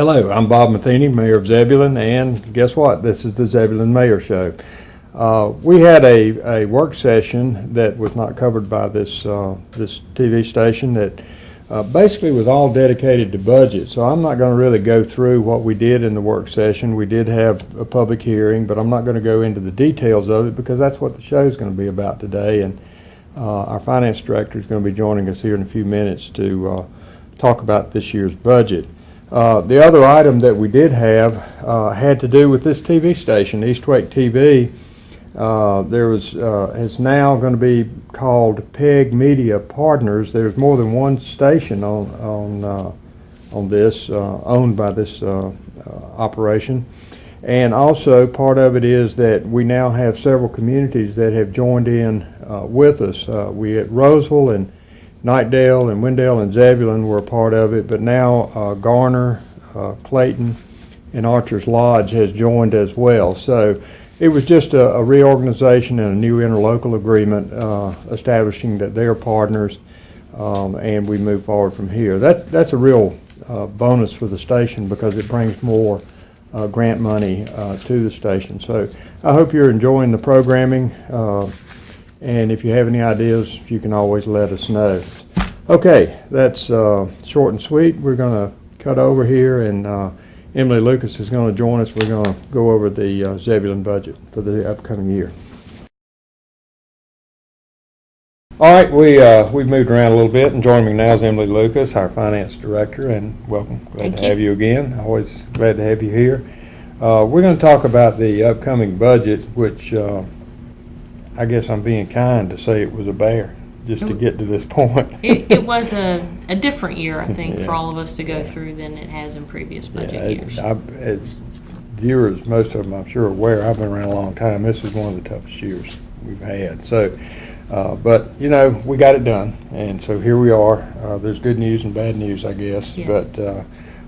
Hello, I'm Bob Matheny, Mayor of Zebulon, and guess what? This is the Zebulon Mayor Show. We had a work session that was not covered by this TV station that basically was all dedicated to budget. So I'm not going to really go through what we did in the work session. We did have a public hearing, but I'm not going to go into the details of it because that's what the show is going to be about today. And our finance director is going to be joining us here in a few minutes to talk about this year's budget. The other item that we did have had to do with this TV station, East Wake TV. It's now going to be called PEG Media Partners. There's more than one station on this, owned by this operation. And also part of it is that we now have several communities that have joined in with us. We at Roseville and Knightdale and Wendell and Zebulon were a part of it, but now Garner, Clayton, and Archer's Lodge has joined as well. So it was just a reorganization and a new interlocal agreement establishing that they're partners, and we move forward from here. That's a real bonus for the station because it brings more grant money to the station. So I hope you're enjoying the programming. And if you have any ideas, you can always let us know. Okay, that's short and sweet. We're going to cut over here, and Emily Lucas is going to join us. We're going to go over the Zebulon budget for the upcoming year. All right, we've moved around a little bit, and joining me now is Emily Lucas, our finance director, and welcome. Glad to have you again. Always glad to have you here. We're going to talk about the upcoming budget, which I guess I'm being kind to say it was a bear just to get to this point. It was a different year, I think, for all of us to go through than it has in previous budget years. As viewers, most of them I'm sure are aware, I've been around a long time. This is one of the toughest years we've had. So, but, you know, we got it done. And so here we are. There's good news and bad news, I guess. Yeah. But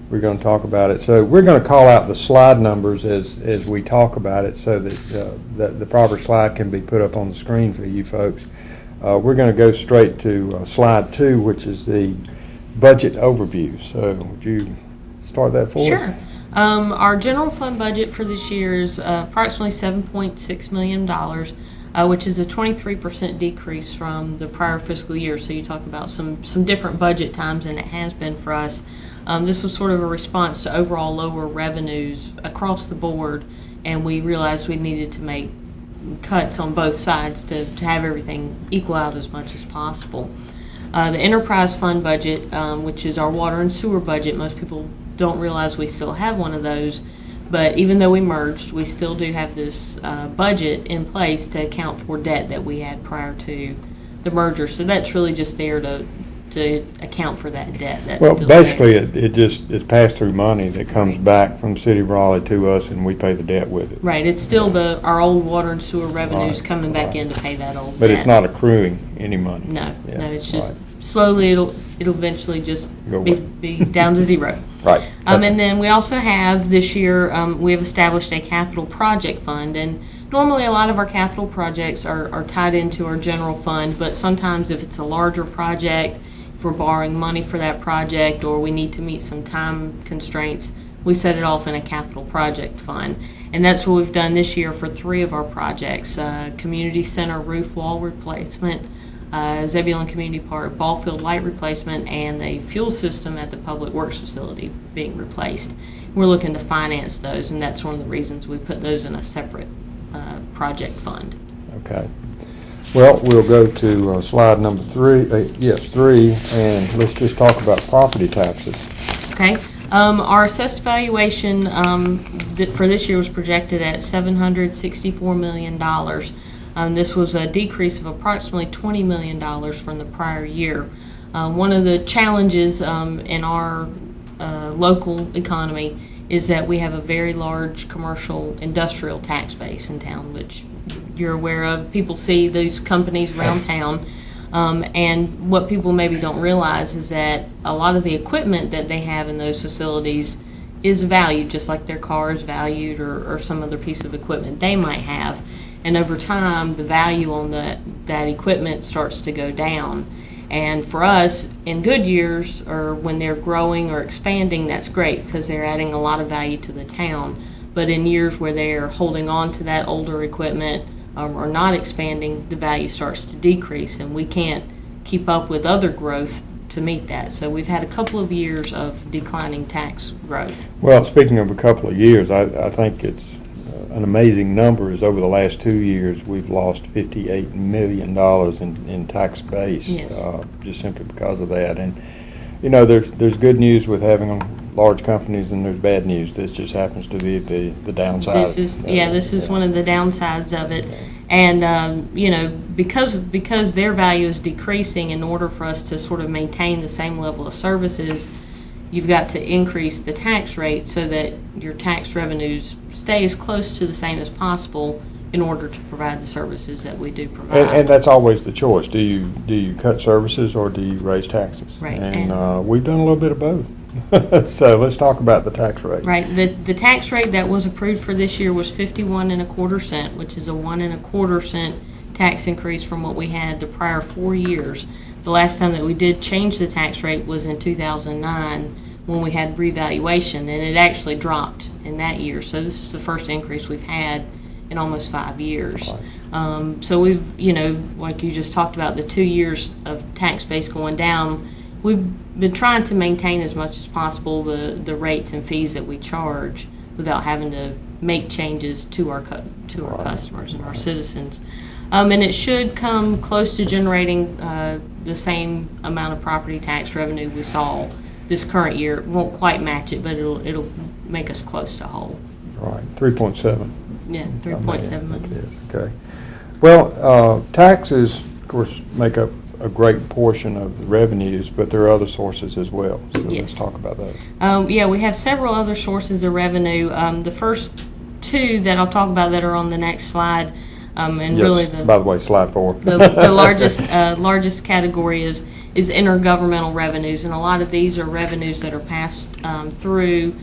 we're going to talk about it. So we're going to call out the slide numbers as we talk about it so that the proper slide can be put up on the screen for you folks. We're going to go straight to slide 2, which is the budget overview. So would you start that for us? Sure. Our general fund budget for this year is approximately $7.6 million, which is a 23% decrease from the prior fiscal year. So you talk about some different budget times than it has been for us. This was sort of a response to overall lower revenues across the board, and we realized we needed to make cuts on both sides to have everything equal out as much as possible. The enterprise fund budget, which is our water and sewer budget, most people don't realize we still have one of those, but even though we merged, we still do have this budget in place to account for debt that we had prior to the merger. So that's really just there to account for that debt. That's well, basically, it's pass-through money that comes back from the city of Raleigh to us, and we pay the debt with it. Right. It's still our old water and sewer revenues coming back in to pay that old but debt. it's not accruing any money. No, no. It's just slowly. It'll eventually just be down to zero. Right. And then we also have this year we have established a capital project fund, and normally a lot of our capital projects are tied into our general fund, but sometimes if it's a larger project, if we're borrowing money for that project or we need to meet some time constraints, we set it off in a capital project fund. And that's what we've done this year for 3 of our projects: community center roof wall replacement, Zebulon Community Park ball field light replacement, and the fuel system at the Public Works facility being replaced. We're looking to finance those, and that's one of the reasons we put those in a separate project fund. Okay. Well, we'll go to slide number 3, 3, and let's just talk about property taxes. Okay. Our assessed valuation for this year was projected at $764 million. This was a decrease of approximately $20 million from the prior year. One of the challenges in our local economy is that we have a very large commercial industrial tax base in town, which you're aware of. People see those companies around town, and what people maybe don't realize is that a lot of the equipment that they have in those facilities is valued just like their car is valued or some other piece of equipment they might have. And over time, the value on that equipment starts to go down. And for us, in good years or when they're growing or expanding, that's great because they're adding a lot of value to the town. But in years where they're holding on to that older equipment or not expanding, the value starts to decrease, and we can't keep up with other growth to meet that. So we've had a couple of years of declining tax growth. Well, speaking of a couple of years, I think it's an amazing number is over the last 2 years, we've lost $58 million in tax base. Yes. Just simply because of that. And, you know, there's good news with having large companies and there's bad news. This just happens to be the downside. This is one of the downsides of it. And, you know, because their value is decreasing, in order for us to sort of maintain the same level of services, you've got to increase the tax rate so that your tax revenues stay as close to the same as possible in order to provide the services that we do provide. And that's always the choice. Do you cut services or do you raise taxes? Right. And we've done a little bit of both. So let's talk about the tax rate. Right. The tax rate that was approved for this year was 51.25 cents, which is a 1.25 cent tax increase from what we had the prior 4 years. The last time that we did change the tax rate was in 2009 when we had revaluation, and it actually dropped in that year. So this is the first increase we've had in almost 5 years. Right. So we've, you know, like you just talked about, the 2 years of tax base going down, we've been trying to maintain as much as possible the rates and fees that we charge without having to make changes to our customers and our citizens. And it should come close to generating the same amount of property tax revenue we saw this current year. It won't quite match it, but it'll make us close to whole. Right, 3.7. Yeah, 3.7 million. Okay. Well, taxes, of course, make up a great portion of the revenues, but there are other sources as well. So Yes. let's talk about those. Yeah, we have several other sources of revenue. The first two that I'll talk about that are on the next slide, and Yes, really by the way, slide 4. the largest category is intergovernmental revenues, and a lot of these are revenues that are passed through.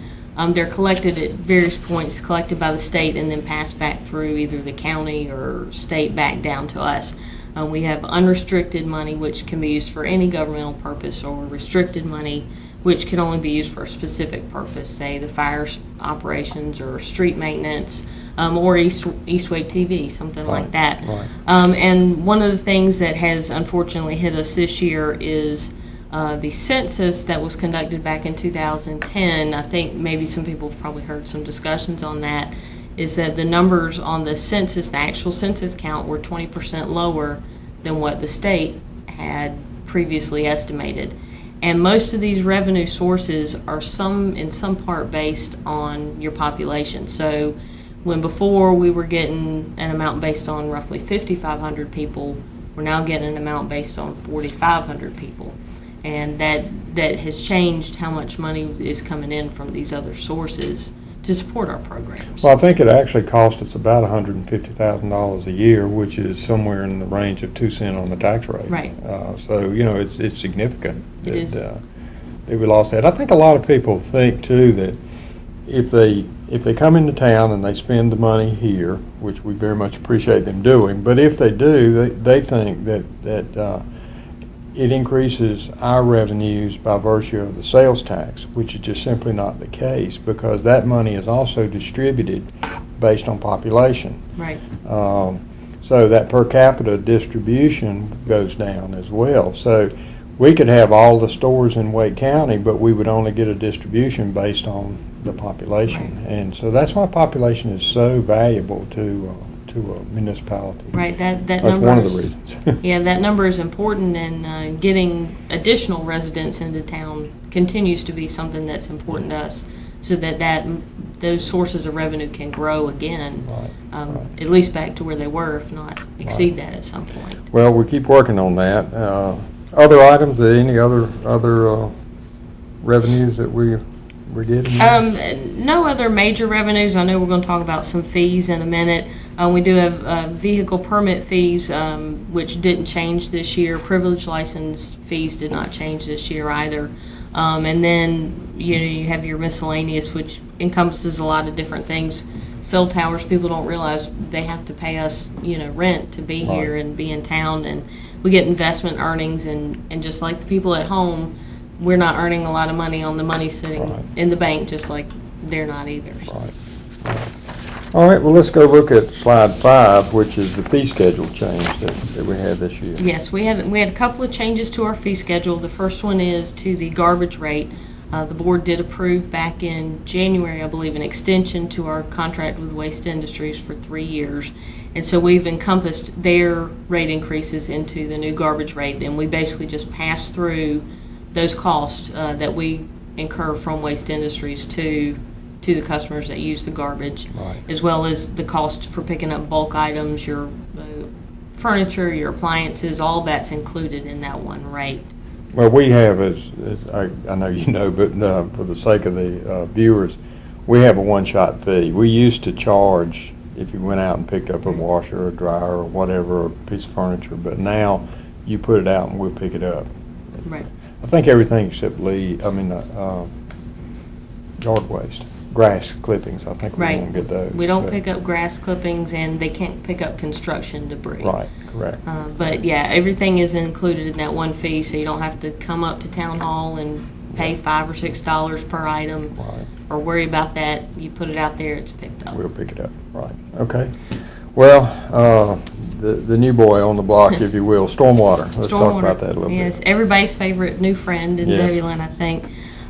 They're collected at various points, collected by the state, and then passed back through either the county or state back down to us. We have unrestricted money, which can be used for any governmental purpose, or restricted money, which can only be used for a specific purpose, say the fire operations or street maintenance, or Eastway TV, something like that. Right. And one of the things that has unfortunately hit us this year is the census that was conducted back in 2010. I think maybe some people have probably heard some discussions on that, is that the numbers on the census, the actual census count, were 20% lower than what the state had previously estimated. And most of these revenue sources are in some part based on your population. So when before we were getting an amount based on roughly 5,500 people, we're now getting an amount based on 4,500 people. And that has changed how much money is coming in from these other sources to support our programs. Well, I think it actually cost us about $150,000 a year, which is somewhere in the range of 2 cents on the tax rate. Right. So, you know, it's significant It is. that we lost that. I think a lot of people think, too, that if they come into town and they spend the money here, which we very much appreciate them doing, but if they do, they think that it increases our revenues by virtue of the sales tax, which is just simply not the case, because that money is also distributed based on population. Right. So that per capita distribution goes down as well. So we could have all the stores in Wake County, but we would only get a distribution based on the population. Right. And so that's why population is so valuable to a municipality. Right. That That's number one of the is- reasons. Yeah, that number is important, and getting additional residents into town continues to be something that's important to us, so that those sources of revenue can grow again, Right. at least back to where they were, if not exceed that at some point. Well, we keep working on that. Other items, any other revenues that we're getting? No other major revenues. I know we're going to talk about some fees in a minute. We do have vehicle permit fees, which didn't change this year. Privilege license fees did not change this year either. And then you have your miscellaneous, which encompasses a lot of different things. Cell towers, people don't realize they have to pay us, rent to be Right. here and be in town, and we get investment earnings, and just like the people at home, we're not earning a lot of money on the money sitting Right. in the bank, just like they're not either. Right. All right, well, let's go look at slide 5, which is the fee schedule change that we had this year. Yes, we had a couple of changes to our fee schedule. The first one is to the garbage rate. The board did approve back in January, I believe, an extension to our contract with Waste Industries for 3 years. And so we've encompassed their rate increases into the new garbage rate, and we basically just pass through those costs that we incur from Waste Industries to the customers that use the garbage, Right. as well as the cost for picking up bulk items, your furniture, your appliances, all that's included in that one rate. Well, we have, as I know you know, but for the sake of the viewers, we have a one-shot fee. We used to charge if you went out and picked up a washer, a dryer, or whatever, a piece of furniture, but now you put it out and we'll pick it up. Right. I think everything except yard waste, grass clippings, I think we Right. won't get those. We don't but- pick up grass clippings, and they can't pick up construction debris. Right, correct. But yeah, everything is included in that one fee, so you don't have to come up to town hall and pay $5 or $6 per item, Right. or worry about that. You put it out there, it's picked up. We'll pick it up, right, okay. Well, the new boy on the block, if you will, stormwater. Let's talk about that a little Yes, bit. everybody's favorite new friend in Yes. Zebulon, I think.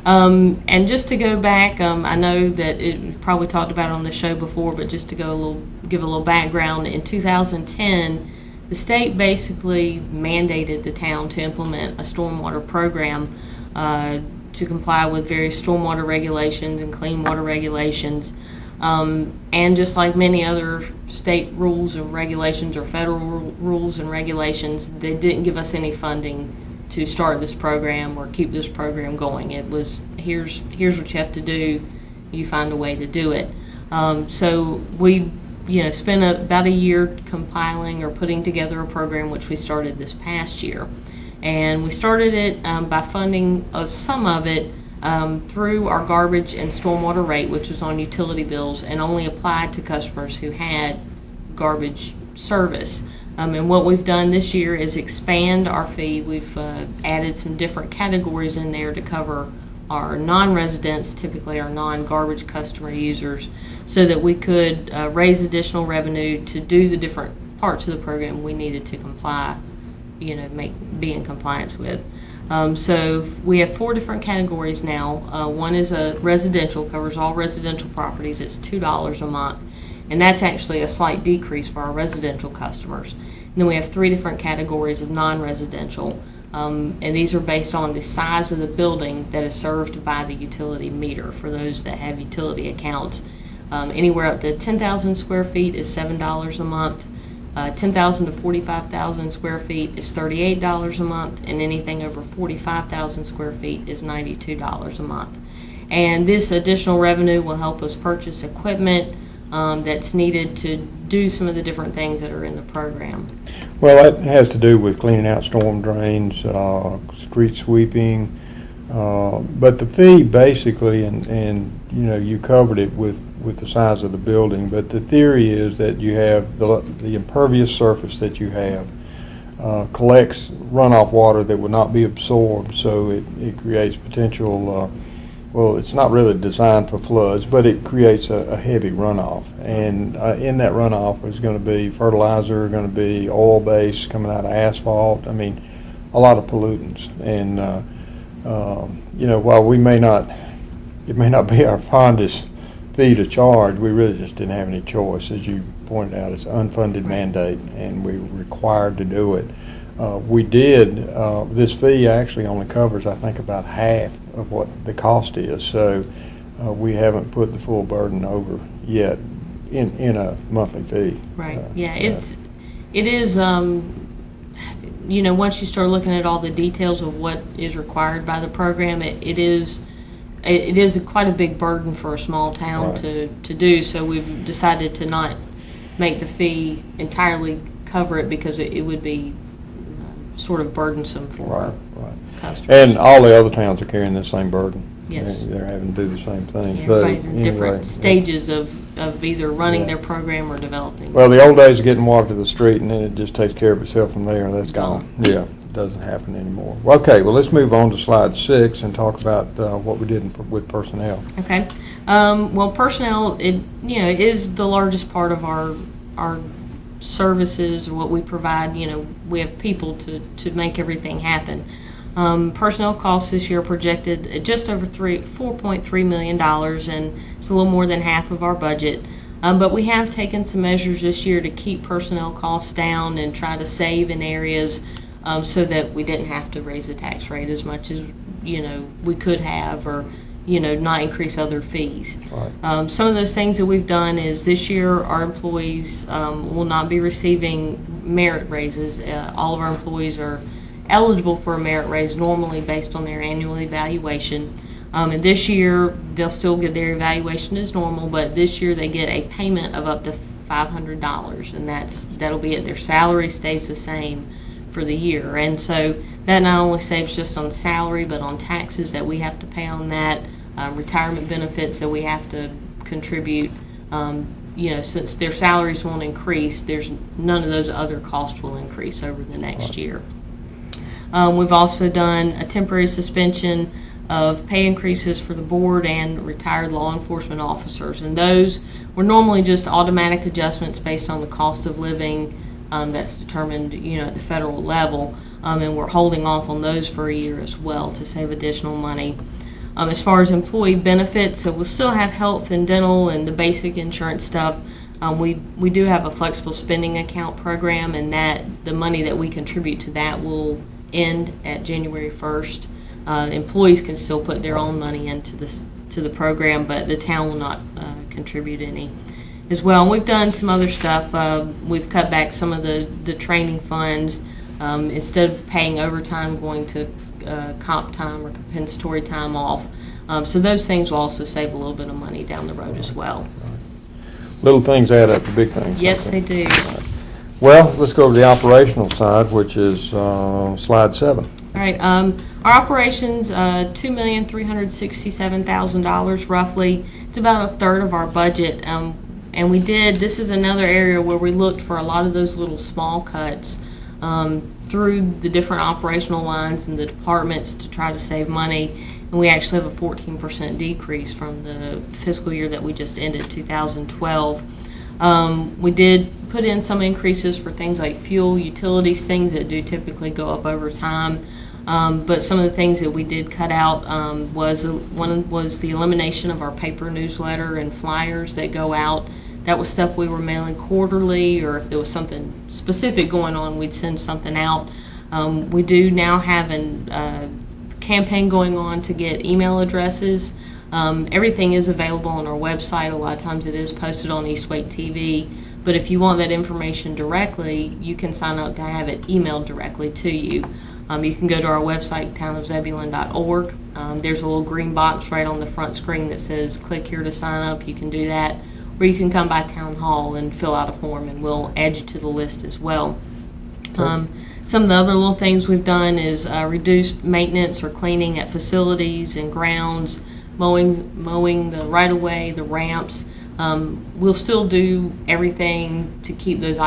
And just to go back, I know that we've probably talked about it on the show before, but just to give a little background, in 2010, the state basically mandated the town to implement a stormwater program to comply with various stormwater regulations and clean water regulations. And just like many other state rules and regulations or federal rules and regulations, they didn't give us any funding to start this program or keep this program going. It was, here's what you have to do, you find a way to do it. So we spent about a year compiling or putting together a program, which we started this past year. And we started it by funding some of it through our garbage and stormwater rate, which was on utility bills and only applied to customers who had garbage service. And what we've done this year is expand our fee. We've added some different categories in there to cover our non-residents, typically our non-garbage customer users, so that we could raise additional revenue to do the different parts of the program we needed to comply, be in compliance with. So we have 4 different categories now. One is a residential, covers all residential properties. It's $2 a month, and that's actually a slight decrease for our residential customers. And then we have 3 different categories of non-residential, and these are based on the size of the building that is served by the utility meter for those that have utility accounts. Anywhere up to 10,000 square feet is $7 a month. 10,000 to 45,000 square feet is $38 a month, and anything over 45,000 square feet is $92 a month. And this additional revenue will help us purchase equipment that's needed to do some of the different things that are in the program. Well, that has to do with cleaning out storm drains, street sweeping, but the fee basically, and you covered it with the size of the building, but the theory is that you have the impervious surface that you have collects runoff water that would not be absorbed, so it creates potential, well, it's not really designed for floods, but it creates a heavy runoff, and in that runoff is going to be fertilizer, going to be oil base coming out of asphalt, a lot of pollutants, and while it may not be our fondest fee to charge, we really just didn't have any choice. As you pointed out, it's an unfunded mandate, and we were required to do it. We did, this fee actually only covers, I think, about half of what the cost is, so we haven't put the full burden over yet in a monthly fee. Right, it is, once you start looking at all the details of what is required by the program, it is quite a big burden for a small town to do, so we've decided to not make the fee entirely cover it because it would be sort of burdensome for customers. And all the other towns are carrying the same burden. Yes. They're having to do the same thing. Yeah, But everybody's in anyway, different stages of either running Yeah. their program or developing. Well, the old days of getting water to the street and then it just takes care of itself from there. That's gone. Yeah, it doesn't happen anymore. Well, okay, well, let's move on to slide 6 and talk about what we did with personnel. Okay. Well, personnel, is the largest part of our services, or what we provide. We have people to make everything happen. Personnel costs this year are projected at just over $4.3 million, and it's a little more than half of our budget. But we have taken some measures this year to keep personnel costs down and try to save in areas so that we didn't have to raise the tax rate as much as we could have, or not increase other fees. Right. Some of those things that we've done is this year our employees will not be receiving merit raises. All of our employees are eligible for a merit raise normally based on their annual evaluation. And this year they'll still get their evaluation as normal, but this year they get a payment of up to $500, and that'll be it. Their salary stays the same for the year, and so that not only saves just on salary, but on taxes that we have to pay on that, retirement benefits that we have to contribute. Since their salaries won't increase, there's none of those other costs will increase over the next year. We've also done a temporary suspension of pay increases for the board and retired law enforcement officers, and those were normally just automatic adjustments based on the cost of living that's determined at the federal level. And we're holding off on those for a year as well to save additional money. As far as employee benefits, so we'll still have health and dental and the basic insurance stuff. We do have a flexible spending account program, and that the money that we contribute to that will end at January 1st. Employees can still put their own money into the program, but the town will not contribute any as well. And we've done some other stuff. We've cut back some of the training funds. Instead of paying overtime, going to comp time or compensatory time off. So those things will also save a little bit of money down the road as well. Little things add up to big things. Yes, they do. Well, let's go to the operational side, which is slide 7. All right. Our operations, $2,367,000 roughly. It's about a third of our budget. And this is another area where we looked for a lot of those little small cuts through the different operational lines and the departments to try to save money. And we actually have a 14% decrease from the fiscal year that we just ended, 2012. We did put in some increases for things like fuel, utilities, things that do typically go up over time. But some of the things that we did cut out was the elimination of our paper newsletter and flyers that go out. That was stuff we were mailing quarterly, or if there was something specific going on, we'd send something out. We do now have a campaign going on to get email addresses. Everything is available on our website. A lot of times it is posted on East Wake TV. But if you want that information directly, you can sign up to have it emailed directly to you. You can go to our website, townofzebulon.org. There's a little green box right on the front screen that says click here to sign up. You can do that. Or you can come by Town Hall and fill out a form, and we'll add you to the list as well. Okay. Some of the other little things we've done is reduced maintenance or cleaning at facilities and grounds, mowing the right-of-way, the ramps. We'll still do everything to keep those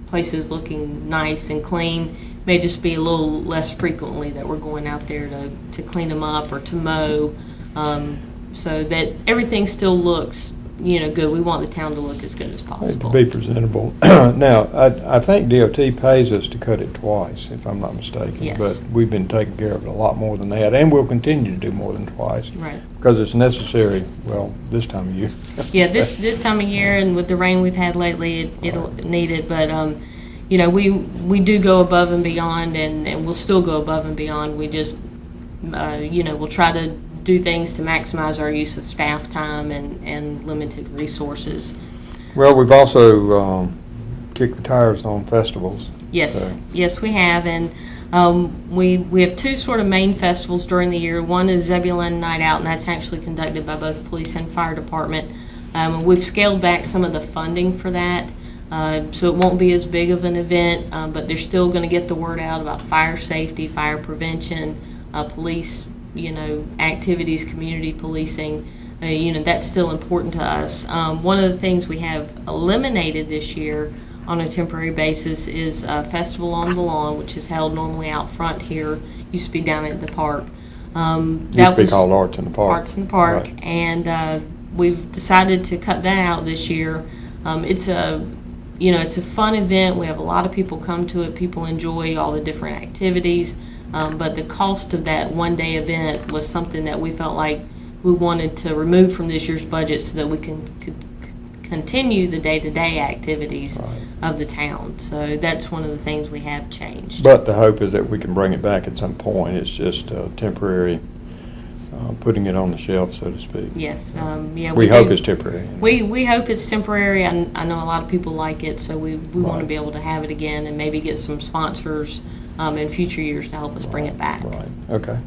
places looking nice and clean. May just be a little less frequently that we're going out there to clean them up or to mow, so that everything still looks good. We want the town to look as good as possible. To be presentable. Now, I think DOT pays us to cut it twice, if I'm not mistaken. Yes. But we've been taking care of it a lot more than that, and we'll continue to do more than twice. Right. Because it's necessary, this time of year. Yeah, this time of year, and with the rain we've had lately, it'll need it. But we do go above and beyond, and we'll still go above and beyond. We just we'll try to do things to maximize our use of staff time and limited resources. Well, we've also kicked the tires on festivals. Yes, So. yes, we have, and we have two sort of main festivals during the year. One is Zebulon Night Out, and that's actually conducted by both police and fire department. We've scaled back some of the funding for that, so it won't be as big of an event, but they're still going to get the word out about fire safety, fire prevention. police, activities, community policing. That's still important to us. One of the things we have eliminated this year on a temporary basis is Festival on the Lawn, which is held normally out front here. Used to be down at the park. Used to be called Arts in the Park. Arts in the Park, Right. and we've decided to cut that out this year. It's a fun event. We have a lot of people come to it. People enjoy all the different activities, but the cost of that one-day event was something that we felt like we wanted to remove from this year's budget so that we could continue the day-to-day activities Right. of the town. So that's one of the things we have changed. But the hope is that we can bring it back at some point. It's just temporary, putting it on the shelf, so to speak. Yes, yeah. We do. hope it's temporary. We hope it's temporary. I know a lot of people like it, so we want to be able to have it again and maybe get some sponsors in future years to help us bring it back. Right, okay.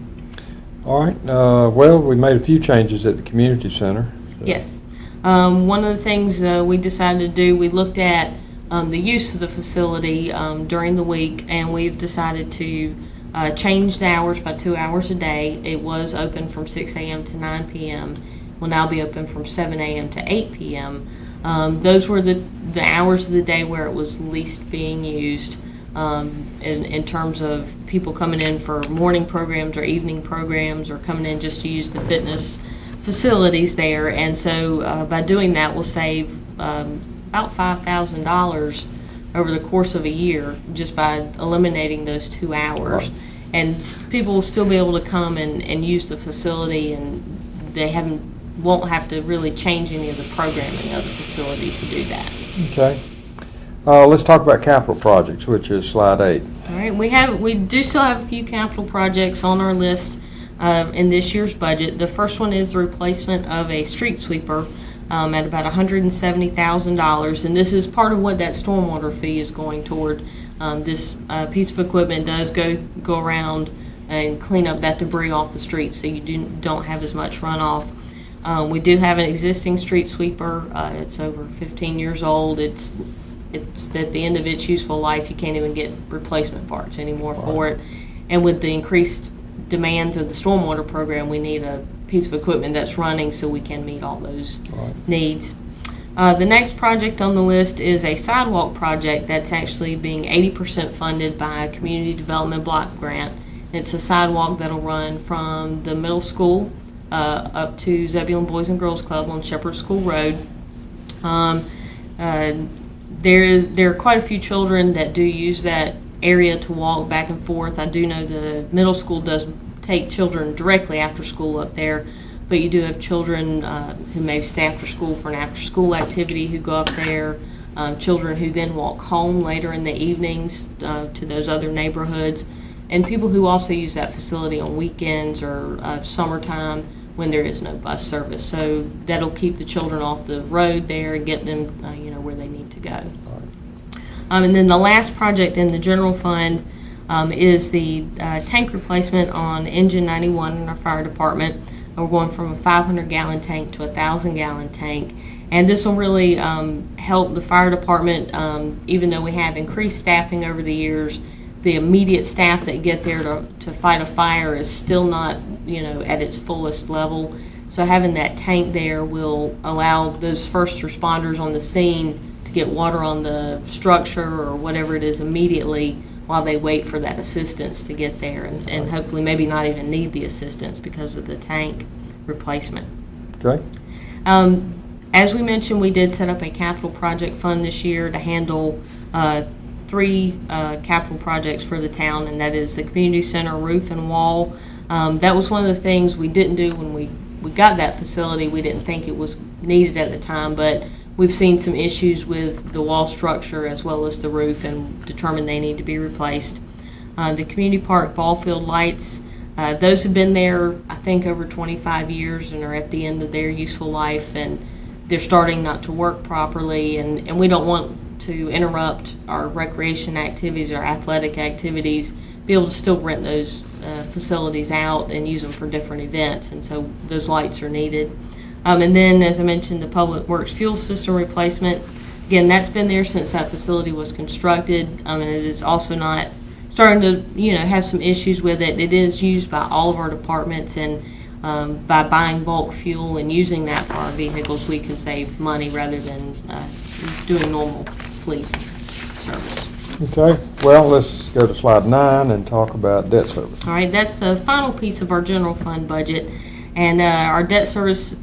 All right, well, we made a few changes at the community center. So- Yes. One of the things we decided to do, we looked at the use of the facility during the week, and we've decided to change the hours by 2 hours a day. It was open from 6 a.m. to 9 p.m. Will now be open from 7 a.m. to 8 p.m. Those were the hours of the day where it was least being used in terms of people coming in for morning programs or evening programs or coming in just to use the fitness facilities there. And so by doing that, we'll save about $5,000 over the course of a year just by eliminating those 2 hours. Right. And people will still be able to come and use the facility, and they won't have to really change any of the programming of the facility to do that. Okay. Let's talk about capital projects, which is slide 8. All right, we do still have a few capital projects on our list in this year's budget. The first one is the replacement of a street sweeper at about $170,000, and this is part of what that stormwater fee is going toward. This piece of equipment does go around and clean up that debris off the street, so you don't have as much runoff. We do have an existing street sweeper. It's over 15 years old. It's at the end of its useful life. You can't even get replacement parts anymore for it. And with the increased demands of the stormwater program, we need a piece of equipment that's running so we can meet all those needs. The next project on the list is a sidewalk project that's actually being 80% funded by a community development block grant. It's a sidewalk that'll run from the middle school up to Zebulon Boys and Girls Club on Shepherd School Road. There are quite a few children that do use that area to walk back and forth. I do know the middle school does take children directly after school up there, but you do have children who may stay after school for an after-school activity who go up there, children who then walk home later in the evenings to those other neighborhoods, and people who also use that facility on weekends or summertime when there is no bus service. So that'll keep the children off the road there and get them where they need to go. And then the last project in the general fund is the tank replacement on engine 91 in our fire department. We're going from a 500-gallon tank to a 1,000-gallon tank. And this will really help the fire department, even though we have increased staffing over the years. The immediate staff that get there to fight a fire is still not, at its fullest level. So having that tank there will allow those first responders on the scene to get water on the structure or whatever it is immediately while they wait for that assistance to get there, and hopefully maybe not even need the assistance because of the tank replacement. Okay. As we mentioned, we did set up a capital project fund this year to handle 3 capital projects for the town, and that is the community center roof and wall. That was one of the things we didn't do when we got that facility. We didn't think it was needed at the time, but we've seen some issues with the wall structure as well as the roof and determined they need to be replaced. The community park ball field lights, those have been there, I think, over 25 years and are at the end of their useful life, and they're starting not to work properly, and we don't want to interrupt our recreation activities, our athletic activities, be able to still rent those facilities out and use them for different events, and so those lights are needed. And then, as I mentioned, the Public Works fuel system replacement. Again, that's been there since that facility was constructed, and it is also not starting to, have some issues with it. It is used by all of our departments, and by buying bulk fuel and using that for our vehicles, we can save money rather than doing normal fleet service. Okay, well, let's go to slide 9 and talk about debt service. All right, that's the final piece of our general fund budget. And our debt service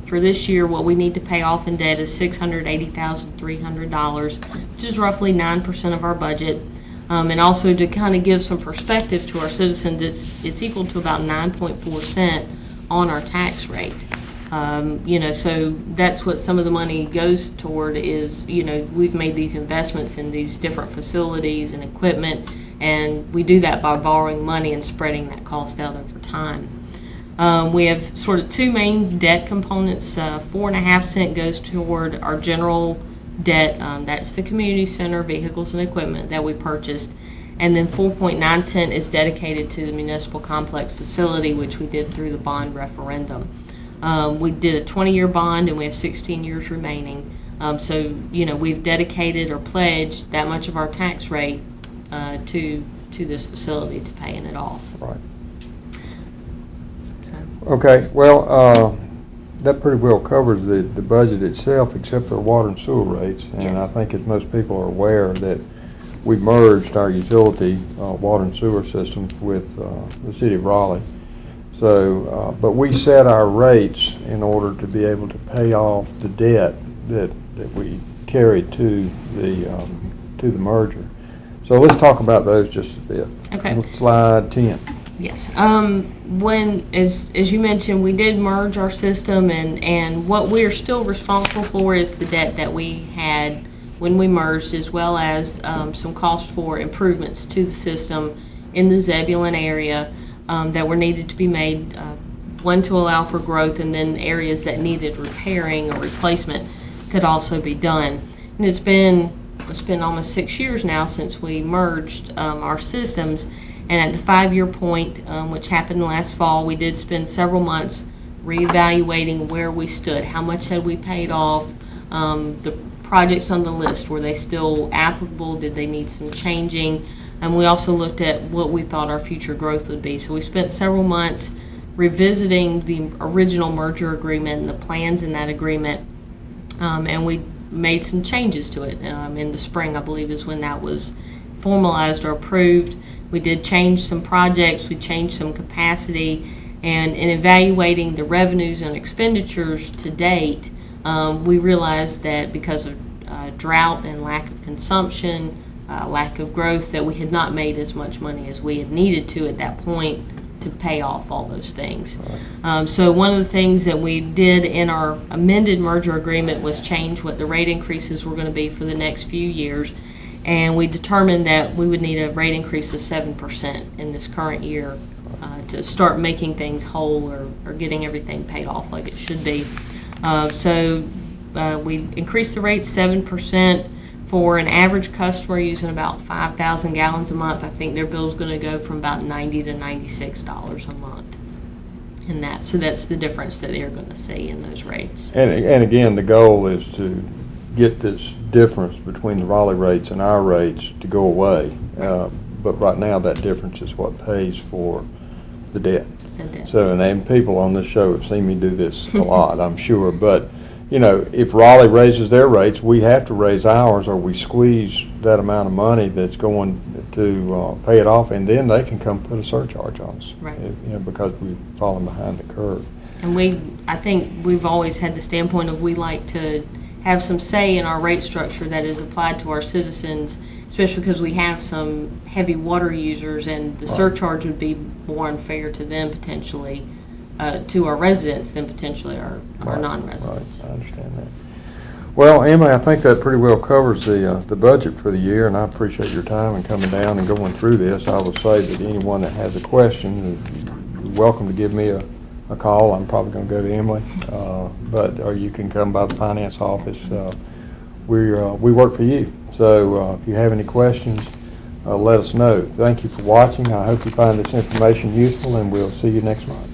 for this year, what we need to pay off in debt is $680,300, which is roughly 9% of our budget. And also to kind of give some perspective to our citizens, it's equal to about 9.4% on our tax rate. So that's what some of the money goes toward is, we've made these investments in these different facilities and equipment, and we do that by borrowing money and spreading that cost out over time. We have sort of two main debt components. 4.5 cents goes toward our general debt. That's the community center, vehicles and equipment that we purchased. And then 4.9 cents is dedicated to the municipal complex facility, which we did through the bond referendum. We did a 20-year bond, and we have 16 years remaining. So we've dedicated or pledged that much of our tax rate to this facility to paying it off. Right. Okay, well, that pretty well covers the budget itself, except for water and sewer rates. And Yes. I think as most people are aware that we merged our utility water and sewer systems with the city of Raleigh. So, but we set our rates in order to be able to pay off the debt that we carried to the merger. So let's talk about those just a bit. Okay. Slide 10. Yes. As you mentioned, we did merge our system, and what we're still responsible for is the debt that we had when we merged, as well as some cost for improvements to the system in the Zebulon area that were needed to be made, one to allow for growth, and then areas that needed repairing or replacement could also be done. And it's been almost 6 years now since we merged our systems. And at the 5-year point, which happened last fall, we did spend several months reevaluating where we stood. How much had we paid off? The projects on the list, were they still applicable? Did they need some changing? And we also looked at what we thought our future growth would be. So we spent several months revisiting the original merger agreement and the plans in that agreement. And we made some changes to it. In the spring, I believe, is when that was formalized or approved. We did change some projects, we changed some capacity, and in evaluating the revenues and expenditures to date, we realized that because of drought and lack of consumption, lack of growth, that we had not made as much money as we had needed to at that point to pay off all those things. So one of the things that we did in our amended merger agreement was change what the rate increases were going to be for the next few years. And we determined that we would need a rate increase of 7% in this current year to start making things whole or getting everything paid off like it should be. So we increased the rate 7% for an average customer using about 5,000 gallons a month. I think their bill is going to go from about $90 to $96 a month in that. So that's the difference that they're going to see in those rates. And again, the goal is to get this difference between the Raleigh rates and our rates to go away. But right now, that difference is what pays for the debt. So, and people on this show have seen me do this a lot, I'm sure. But, if Raleigh raises their rates, we have to raise ours, or we squeeze that amount of money that's going to pay it off, and then they can come put a surcharge on us, right. Because we've fallen behind the curve. And I think we've always had the standpoint of we like to have some say in our rate structure that is applied to our citizens, especially because we have some heavy water users, and the surcharge would be more unfair to them potentially, to our residents than potentially our non-residents. Right, I understand that. Well, Emily, I think that pretty well covers the budget for the year, and I appreciate your time and coming down and going through this. I will say that anyone that has a question, you're welcome to give me a call. I'm probably going to go to Emily, or you can come by the finance office. We work for you, so if you have any questions, let us know. Thank you for watching. I hope you find this information useful, and we'll see you next month.